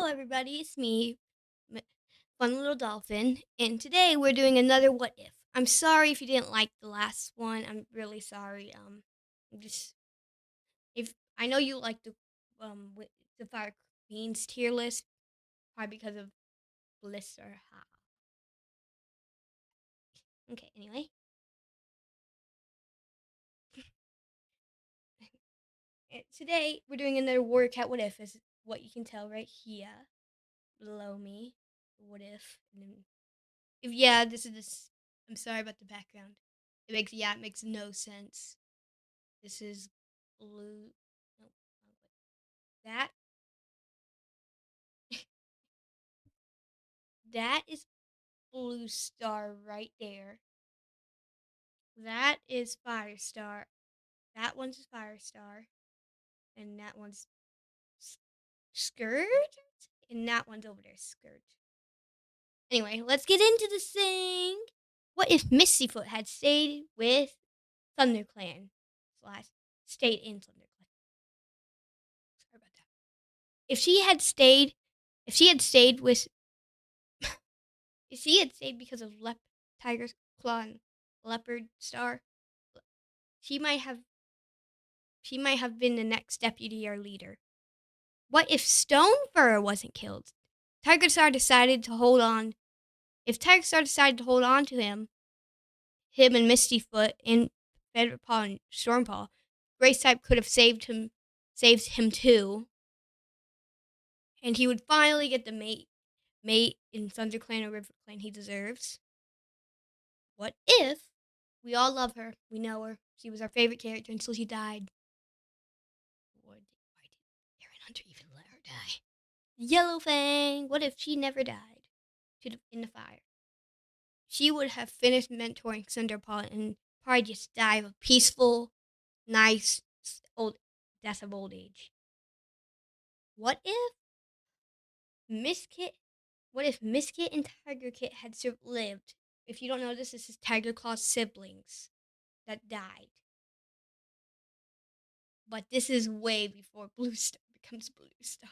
everybody, it's me, M- Fun Little Dolphin, and today we're doing another What If. I'm sorry if you didn't like the last one. I'm really sorry. I'm just if I know you like the Fire Queens tier list, probably because of Bliss or Ha. Okay, anyway, today we're doing another Warrior Cat What If, is what you can tell right here below me. What if? And then, if yeah, this is this. I'm sorry about the background. It makes no sense. This is blue. No, that that is Blue Star right there. That is Firestar. That one's Firestar, and that one's Scourge, and that one's over there, Scourge. Anyway, let's get into this thing. What if Mistyfoot had stayed with ThunderClan slash stayed in ThunderClan? Sorry about that. If she had stayed, if she had stayed with If she had stayed because of Tiger's Claw and Leopard Star, she might have she might have been the next deputy or leader. What if Stonefur wasn't killed? Tiger Star decided to hold on. If Tiger Star decided to hold on to him and Mistyfoot and Featherpaw and Stormpaw, Grace Type could have saved him too, and he would finally get the mate in ThunderClan or RiverClan he deserves. What if we all love her? We know her. She was our favorite character until she died. Why did Aaron Hunter even let her die? Yellowfang. What if she never died? In the fire. She would have finished mentoring Cinderpaw and probably just died of a peaceful, nice old death of old age. What if Miss Kit? What if Miss Kit and Tiger Kit had lived? If you don't know this is Tiger Claw's siblings that died. But this is way before Blue Star becomes Blue Star.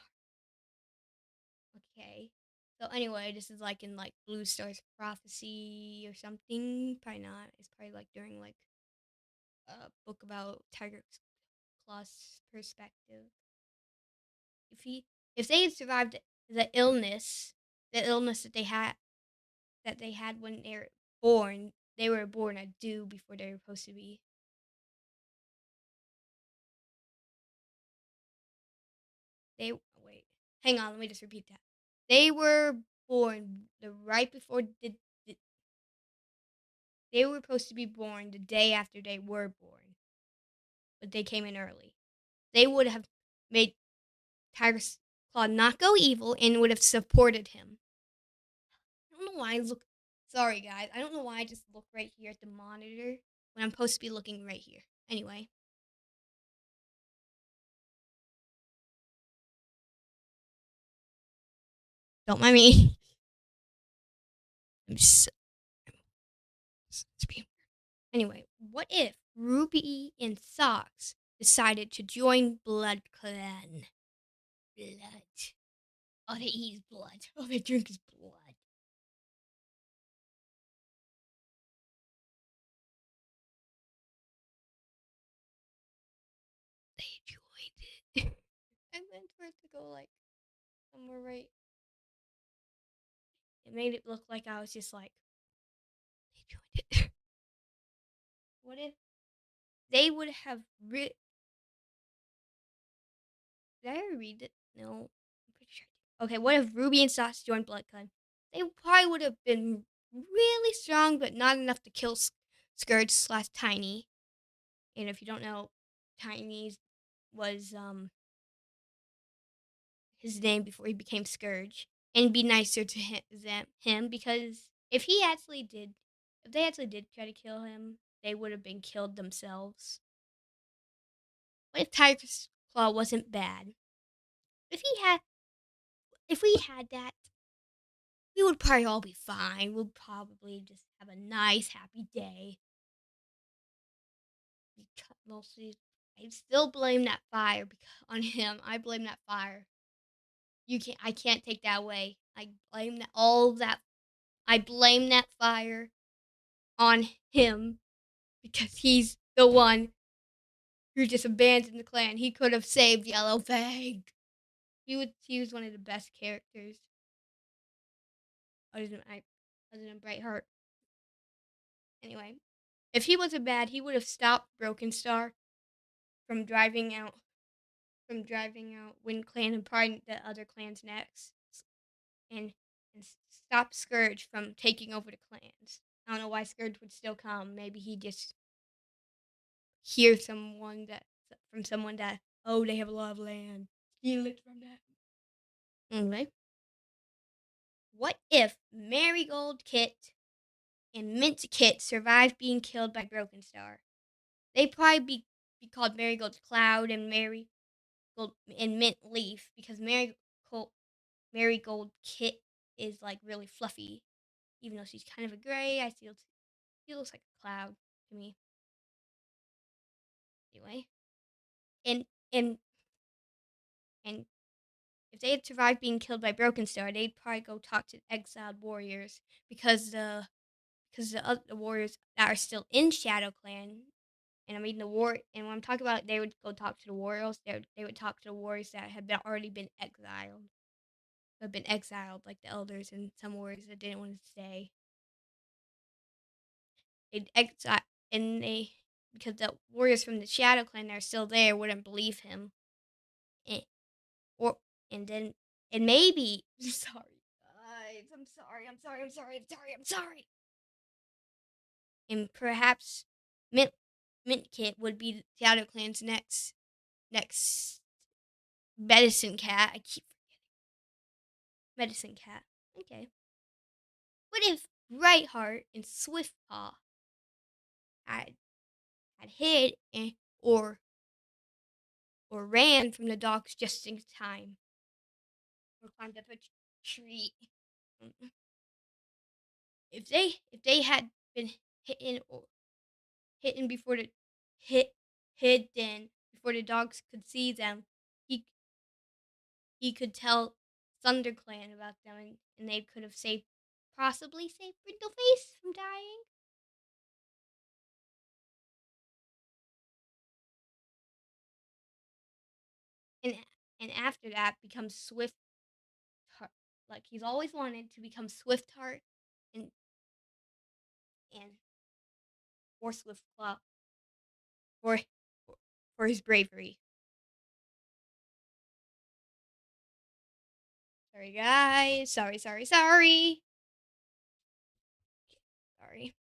Okay. So anyway, this is like in like Blue Star's prophecy or something. Probably not. It's probably like during like a book about Tiger Claw's perspective. If he if they had survived the illness, the illness that they had when they were born a dew before they were supposed to be. They wait. Hang on, let me just repeat that. They were born the right before the they were supposed to be born the day after they were born, but they came in early. They would have made Tiger's Claw not go evil and would have supported him. I don't know why I look. Sorry, guys. I don't know why I just look right here at the monitor when I'm supposed to be looking right here. Anyway, don't mind me. I'm so, anyway, what if Ruby and Socks decided to join Blood Clan? Blood. All they eat is blood. All they drink is blood. They joined it. I meant for it to go like somewhere right. It made it look like I was just like, they joined it. What if they would have did I ever read it? No, I'm pretty sure. Okay, what if Ruby and Sauce joined Blood Clan? They probably would have been really strong, but not enough to kill Scourge slash Tiny. And if you don't know, Tiny was his name before he became Scourge, and be nicer to him because if they actually did try to kill him, they would have been killed themselves. What if Tiger's Claw wasn't bad? If he had, if we had that, we would probably all be fine. We'll probably just have a nice, happy day. Mostly, I still blame that fire on him. I blame that fire. You can't I can't take that away. I blame that fire on him because he's the one who just abandoned the clan. He could have saved Yellow Fang. He was one of the best characters other than I other than Brightheart. Anyway, if he wasn't bad, he would have stopped Broken Star from driving out Wind Clan and prying the other clans' necks, and stop Scourge from taking over the clans. I don't know why Scourge would still come. Maybe he just hears someone that, oh, they have a lot of land. Steal it from them. Anyway, what if Marigold Kit and Mint Kit survived being killed by Broken Star? They'd probably be called Marigold Cloud and Marigold and Mint Leaf because Marigold Kit is like really fluffy. Even though she's kind of a gray, she looks like a cloud to me. Anyway, and and and if they had survived being killed by Broken Star, they'd probably go talk to the exiled warriors because the warriors that are still in Shadow Clan, and I mean the war, and when I'm talking about they would go talk to the warriors, they would talk to the warriors that already been exiled, have been exiled like the elders and some warriors that didn't want to stay. They'd exile and they because the warriors from the Shadow Clan that are still there wouldn't believe him, and, or and then and maybe sorry guys, I'm sorry. And perhaps Mint Mint Kit would be Shadow Clan's next medicine cat. I keep forgetting medicine cat. Okay. What if Brightheart and Swiftpaw had hid or ran from the dogs just in time, or climbed up a tree? Mm. If they had been hidden or hidden before the hit hidden before the dogs could see them, he he could tell ThunderClan about them, and they could have possibly saved Brindleface from dying. And after that, becomes Swift Heart. Like he's always wanted to become Swift Heart and and or Swift Claw for his bravery. Sorry, guys. Sorry.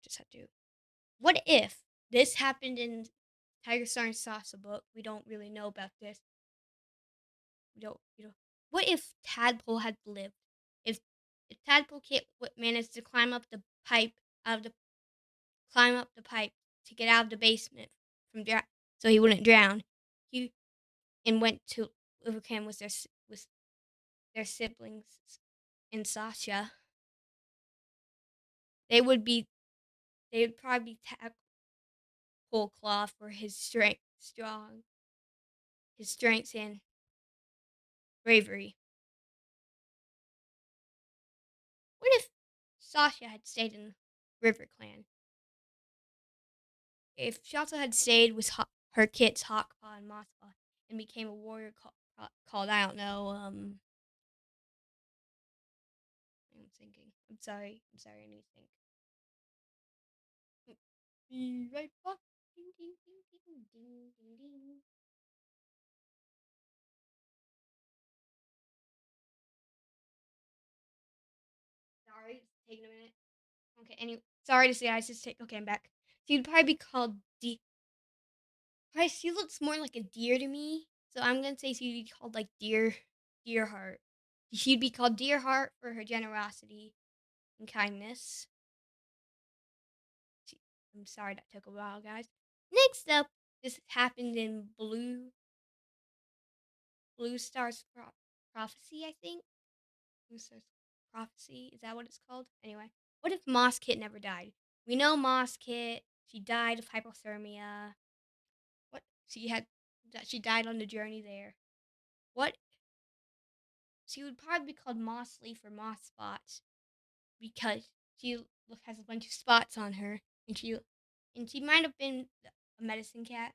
Just had to. What if this happened in Tiger Star and Sasa book? We don't really know about this. We don't. What if Tadpole had lived? If Tadpole Kit managed to out of the climb up the pipe to get out of the basement so he wouldn't drown, he and went to Livercam with their siblings and Sasha. They would be they would probably be Tadpole Claw for his strengths and bravery. What if Sasha had stayed in River Clan? If Sasha had stayed with her kits Hawkpaw and Mosspaw and became a warrior called I don't know, I'm thinking. I'm sorry, I need to think. Be right back. Ding, ding, ding, ding, ding, ding, ding. Sorry, it's taking a minute. Okay, anyway, sorry to say, I just take. Okay, I'm back. So you'd probably be called D. Probably she looks more like a deer to me, so I'm gonna say she'd be called like Deer Heart. She'd be called Deer Heart for her generosity and kindness. I'm sorry that took a while, guys. Next up, this happened in Blue Star's Prophecy, I think. Blue Star's Prophecy, is that what it's called? Anyway, what if Moss Kit never died? We know Moss Kit. She died of hypothermia. What she died on the journey there. What She would probably be called Moss Leaf or Moss Spots because she has a bunch of spots on her, and she might have been a medicine cat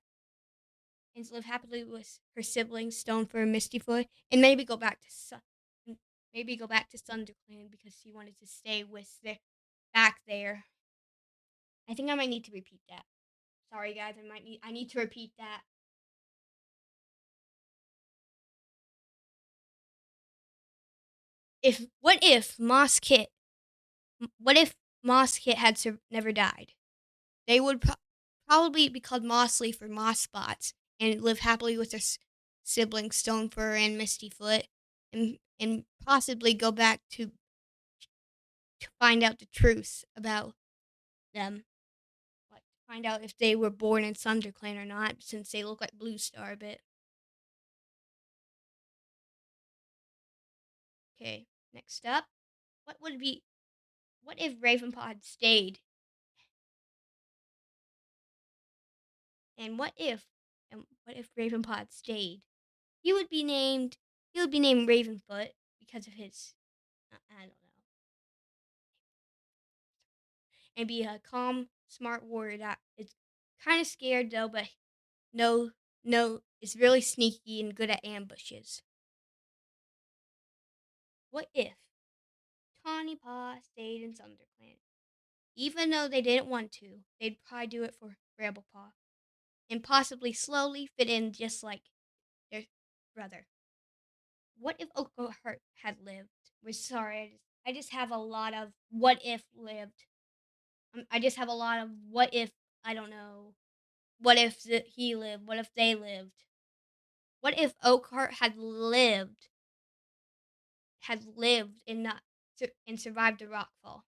and live happily with her siblings Stonefur and Mistyfoot, and maybe go back to ThunderClan because she wanted to stay with their back there. I think I might need to repeat that. Sorry guys, I need to repeat that. If what if Moss Kit had never died? They would probably be called Mossleaf or Moss Spots and live happily with their siblings Stonefur and Mistyfoot, and possibly go back to find out the truth about them. Like find out if they were born in ThunderClan or not, since they look like Bluestar a bit. Okay, next up, what would be what if Ravenpaw had stayed? And what if Ravenpaw had stayed? He would be named Ravenfoot because of his I don't know. And be a calm, smart warrior that is kind of scared though, but no is really sneaky and good at ambushes. What if Tawny Paw stayed in ThunderClan? Even though they didn't want to, they'd probably do it for Bramblepaw and possibly slowly fit in just like their brother. What if Oakhart had lived? We're sorry, I just have a lot of what if lived. I just have a lot of what if, I don't know. What if he lived? What if they lived? What if Oakhart had lived and not and survived the rockfall?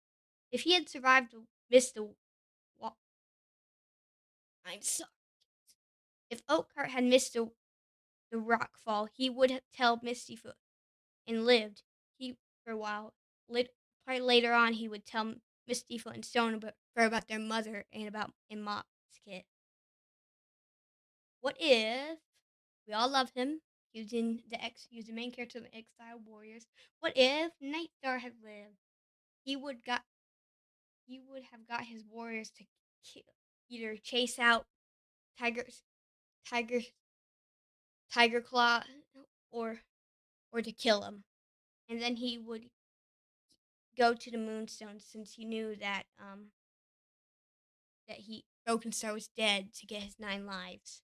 If he had survived missed the wa- I'm sorry. If Oakhart had missed the rockfall, he would tell Mistyfoot and lived. He for a while. Probably later on, he would tell Mistyfoot and about their mother and about Mop's kit. What if we all love him? He was the main character of the Exile Warriors. What if Nightstar had lived? He would got he would have got his warriors to either chase out Tiger's Tiger Tiger Claw or to kill him. And then he would go to the Moonstone since he knew that he Broken Star was dead to get his 9 lives.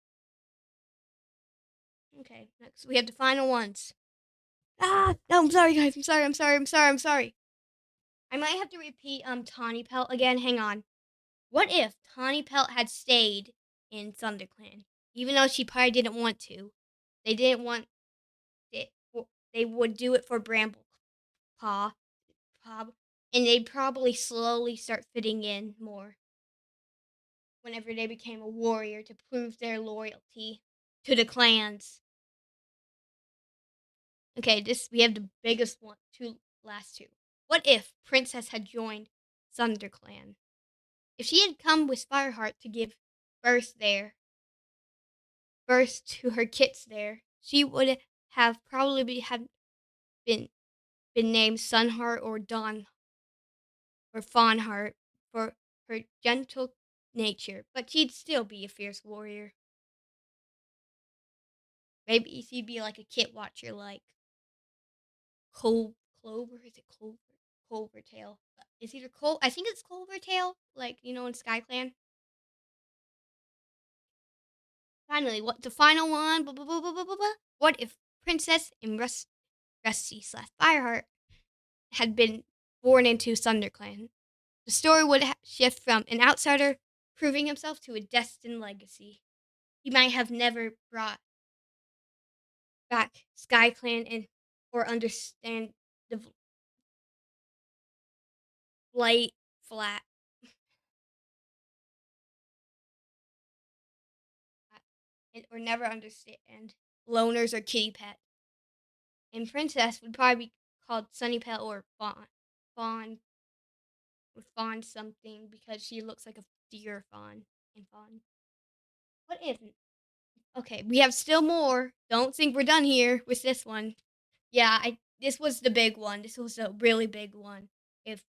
Okay, next we have the final ones. No, I'm sorry guys. I'm sorry. I might have to repeat Tawny Pelt again. Hang on. What if Tawny Pelt had stayed in ThunderClan? Even though she probably didn't want to. They didn't want it. They would do it for Bramblepaw, and they'd probably slowly start fitting in more whenever they became a warrior to prove their loyalty to the clans. Okay, this we have the biggest one, last two. What if Princess had joined ThunderClan? If she had come with Fireheart to give birth there, birth to her kits there, she would have probably have been named Sunheart or Dawn or Fawnheart for her gentle nature, but she'd still be a fierce warrior. Maybe she'd be like a kit watcher, like Clover. Is it Clover? Clovertail. It's either I think it's Clovertail, like in SkyClan. Finally, what the final one? Blah, blah, blah, blah, blah, blah, blah. What if Princess and Rusty slash Fireheart had been born into ThunderClan? The story would shift from an outsider proving himself to a destined legacy. He might have never brought back SkyClan or understand the light flat or never understand loners or kitty pet. And Princess would probably be called Sunny Pet or Fawn or Fawn something because she looks like a deer fawn and fawn. What isn't? Okay, we have still more. Don't think we're done here with this one. Yeah, this was the big one. This was a really big one. If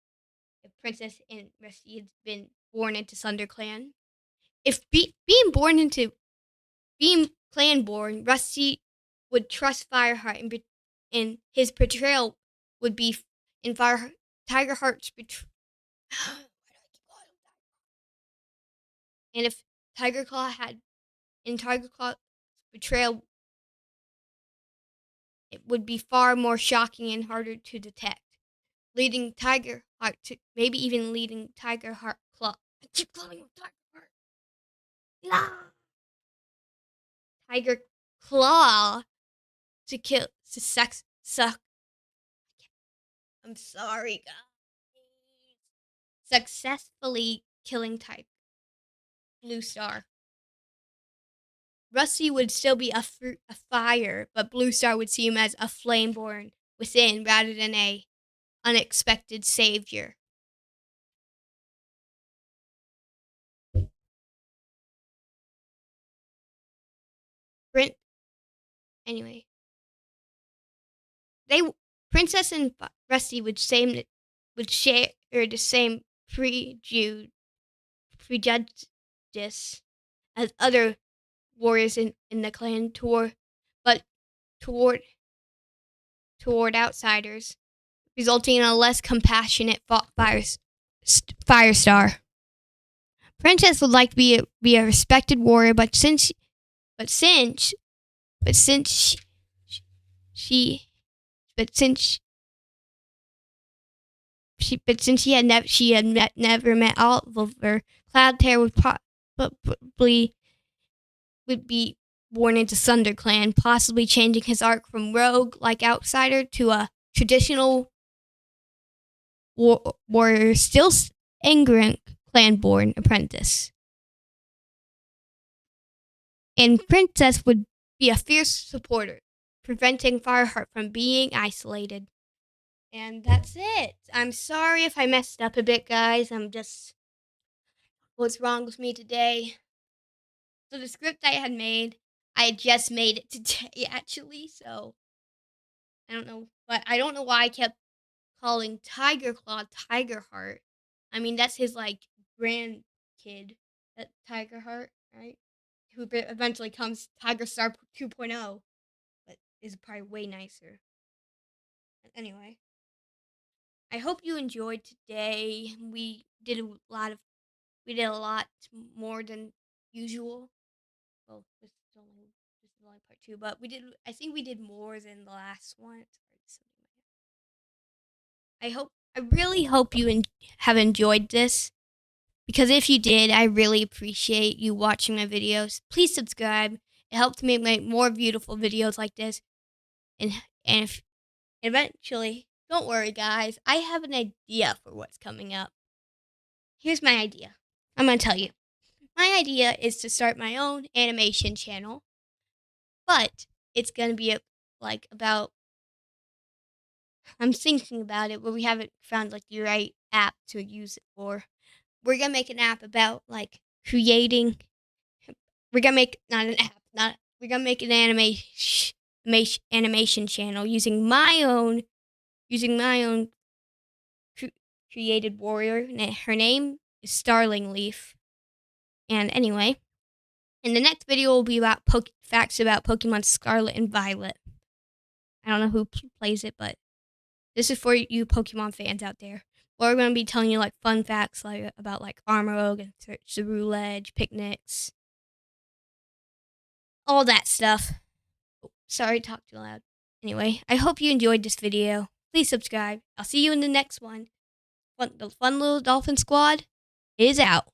Princess and Rusty had been born into ThunderClan, if being clan born, Rusty would trust Fireheart, and his betrayal would be in Fire Tigerheart's betrayal. And if Tiger Claw had in Tiger Claw's betrayal, it would be far more shocking and harder to detect, leading Tiger Heart to maybe even leading Tiger Heart Claw. I keep calling him Tiger Heart. Nah. Tiger Claw to kill to sex suck. I'm sorry, guys. Successfully killing Tiger Blue Star. Rusty would still be a fire, but Blue Star would see him as a flame born within rather than a unexpected savior. Brent, anyway, they Princess and Rusty would share the same prejudice as other warriors in the clan but toward toward outsiders, resulting in a less compassionate Firestar. Princess would like to be a respected warrior, but since but since but since she but since she had never met Oliver, Cloudtear would be born into ThunderClan, possibly changing his arc from rogue like outsider to a traditional warrior, still Angren clan-born apprentice. And Princess would be a fierce supporter, preventing Fireheart from being isolated. And that's it. I'm sorry if I messed up a bit, guys. What's wrong with me today? So the script I had just made it today, actually. So I don't know, but I don't know why I kept calling Tiger Claw Tiger Heart. I mean, that's his like grandkid, that Tiger Heart, right? Who eventually comes Tiger Star 2.0, but is probably way nicer. Anyway, I hope you enjoyed today. We did a lot more than usual. Well, this is only part 2, but I think we did more than the last one. I really hope you have enjoyed this, because if you did, I really appreciate you watching my videos. Please subscribe. It helps me make more beautiful videos like this. And if eventually, don't worry, guys, I have an idea for what's coming up. Here's my idea. I'm going to tell you. My idea is to start my own animation channel, but it's going to be about, I'm thinking about it, but we haven't found the right app to use it for. We're going to make an app about creating, we're going to make, not an app, we're going to make an animation channel using my own created warrior. Her name is Starling Leaf. And anyway, in the next video will be about facts about Pokemon Scarlet and Violet. I don't know who plays it, but this is for you Pokemon fans out there. We're going to be telling you fun facts about Armarouge and Ceruledge, Picnics, all that stuff. Oh, sorry, talk too loud. Anyway, I hope you enjoyed this video. Please subscribe. I'll see you in the next one. The Fun Little Dolphin Squad is out.